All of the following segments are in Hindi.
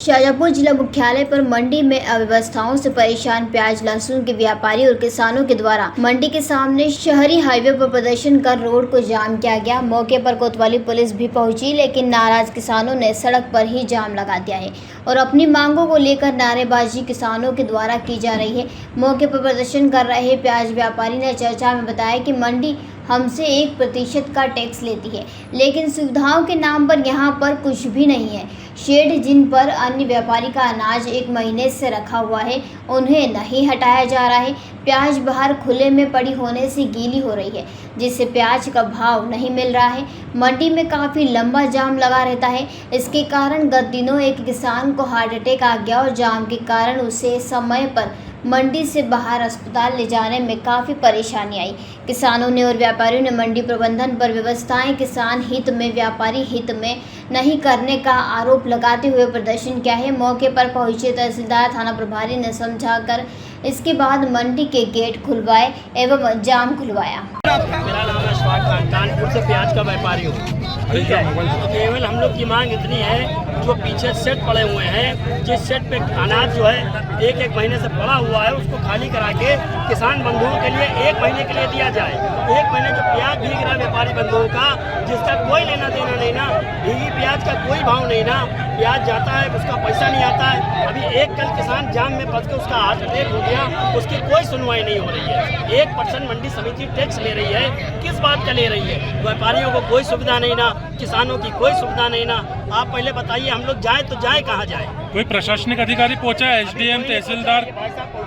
शाजापुर जिला मुख्यालय पर मंडी में अव्यवस्थाओं से परेशान प्याज लहसुन के व्यापारी और किसानों के द्वारा मंडी के सामने शहरी हाईवे पर प्रदर्शन कर रोड को जाम किया गया। मौके पर कोतवाली पुलिस भी पहुंची, लेकिन नाराज किसानों ने सड़क पर ही जाम लगा दिया है और अपनी मांगों को लेकर नारेबाजी किसानों के द्वारा की जा रही है। मौके पर प्रदर्शन कर रहे प्याज व्यापारी ने चर्चा में बताया कि मंडी हमसे 1% का टैक्स लेती है, लेकिन सुविधाओं के नाम पर यहाँ पर कुछ भी नहीं है। शेड जिन पर अन्य व्यापारी का अनाज 1 महीने से रखा हुआ है, उन्हें नहीं हटाया जा रहा है। प्याज बाहर खुले में पड़ी होने से गीली हो रही है, जिससे प्याज का भाव नहीं मिल रहा है। मंडी में काफ़ी लंबा जाम लगा रहता है। इसके कारण गत दिनों एक किसान को हार्ट अटैक आ गया और जाम के कारण उसे समय पर मंडी से बाहर अस्पताल ले जाने में काफ़ी परेशानी आई। किसानों ने और व्यापारियों ने मंडी प्रबंधन पर व्यवस्थाएं किसान हित में व्यापारी हित में नहीं करने का आरोप लगाते हुए प्रदर्शन किया है। मौके पर पहुंचे तहसीलदार थाना प्रभारी ने समझाकर इसके बाद मंडी के गेट खुलवाए एवं जाम खुलवाया। मेरा नाम है अशफाक खान, कानपुर से प्याज का व्यापारी हूँ। ठीक है, केवल हम लोग की मांग इतनी है, जो पीछे सेट पड़े हुए हैं, जिस सेट पे अनाज जो है 1-1 महीने से पड़ा हुआ है, उसको खाली करा के किसान बंधुओं के लिए 1 महीने के लिए दिया जाए। 1 महीने जो प्याज भीग रहा है व्यापारी बंधुओं का, जिसका कोई लेना देना नहीं ना, भीगी प्याज का कोई भाव नहीं ना, प्याज जाता है उसका पैसा नहीं आता है। अभी एक कल किसान जाम में फंस के उसका हार्ट अटैक हो गया, उसकी कोई सुनवाई नहीं हो रही है। 1% मंडी समिति टैक्स ले रही है, किस बात का ले रही है? व्यापारियों को कोई सुविधा नहीं ना, किसानों की कोई सुविधा नहीं ना। आप पहले बताइए, हम लोग जाए तो जाए कहाँ जाए? कोई प्रशासनिक अधिकारी पहुंचा है? एसडीएम, तहसीलदार?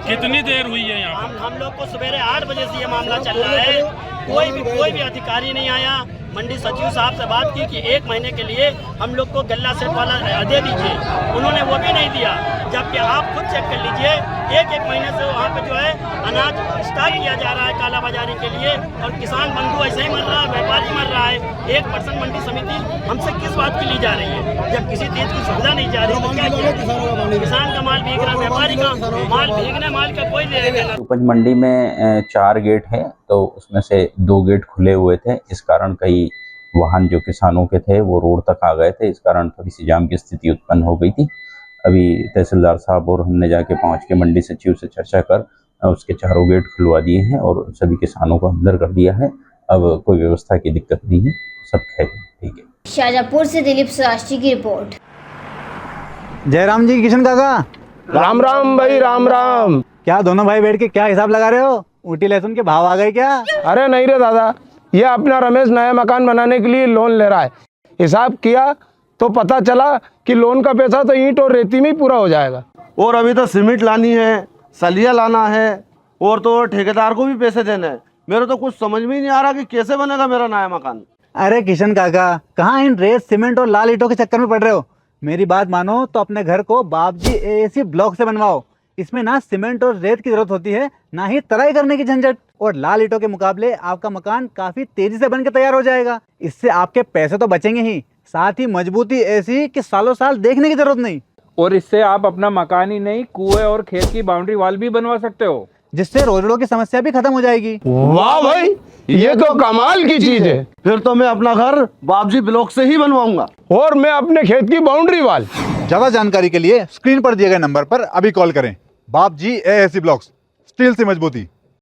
कितनी देर हुई है यहाँ? हम लोग को सवेरे 8 बजे से ये मामला चल रहा है, कोई भी अधिकारी नहीं आया। मंडी सचिव साहब से बात की कि 1 महीने के लिए हम लोग को गल्ला सेट वाला दे दीजिए, उन्होंने वो भी नहीं दिया। जबकि आप खुद चेक कर लीजिए, 1-1 महीने से वहाँ पे जो है अनाज स्टॉक किया जा रहा है काला बाजारी के लिए, और किसान बंधु ऐसे ही मर रहा है, व्यापारी मर रहा है। 1% मंडी समिति हमसे किस बात की ली जा रही है? जब किसी चीज की सुविधा नहीं जा रही तो क्या किया? किसान का माल भीग रहा, व्यापारी का माल भीगने माल का कोई नहीं लेना। उपज मंडी में 4 गेट है, तो उसमें से 2 गेट खुले हुए थे। इस कारण कई वाहन जो किसानों के थे वो रोड तक आ गए थे। इस कारण थोड़ी सी जाम की स्थिति उत्पन्न हो गई थी। अभी तहसीलदार साहब और हमने जाके पहुंच के मंडी सचिव से चर्चा कर उसके 4 गेट खुलवा दिए हैं और सभी किसानों को अंदर कर दिया है। अब कोई व्यवस्था की दिक्कत नहीं है, सब खैर ठीक है। शाजापुर से दिलीप शास्त्री की रिपोर्ट। जयराम जी, किशन काका, राम राम भाई, राम राम। क्या दोनों भाई बैठ के क्या हिसाब लगा रहे हो? ऊटी लहसुन के भाव आ गए क्या? अरे नहीं रे दादा, ये अपना रमेश नया मकान बनाने के लिए लोन ले रहा है। हिसाब किया तो पता चला कि लोन का पैसा तो ईंट और रेती में ही पूरा हो जाएगा। और अभी तो सीमेंट लानी है, सलिया लाना है, और तो ठेकेदार को भी पैसे देने हैं। मेरे तो कुछ समझ में ही नहीं आ रहा कि कैसे बनेगा मेरा नया मकान। अरे किशन काका, कहाँ इन रेत सीमेंट और लाल ईंटों के चक्कर में पड़ रहे हो? मेरी बात मानो तो अपने घर को बाबजी एएसी ब्लॉक से बनवाओ। इसमें ना सीमेंट और रेत की जरूरत होती है, ना ही तराई करने की झंझट। और लाल ईंटों के मुकाबले आपका मकान काफी तेजी से बनकर तैयार हो जाएगा। इससे आपके पैसे तो बचेंगे ही, साथ ही मजबूती ऐसी कि सालों साल देखने की जरूरत नहीं। और इससे आप अपना मकान ही नहीं, कुएं और खेत की बाउंड्री वॉल भी बनवा सकते हो, जिससे रोजड़ों की समस्या भी खत्म हो जाएगी। वाह भाई, ये तो कमाल की चीज है। फिर तो मैं अपना घर बाबजी ब्लॉक से ही बनवाऊंगा। और मैं अपने खेत की बाउंड्री वाल। ज्यादा जानकारी के लिए स्क्रीन पर दिए गए नंबर पर अभी कॉल करें। बाबजी एएसी ब्लॉक्स, स्टील से मजबूती।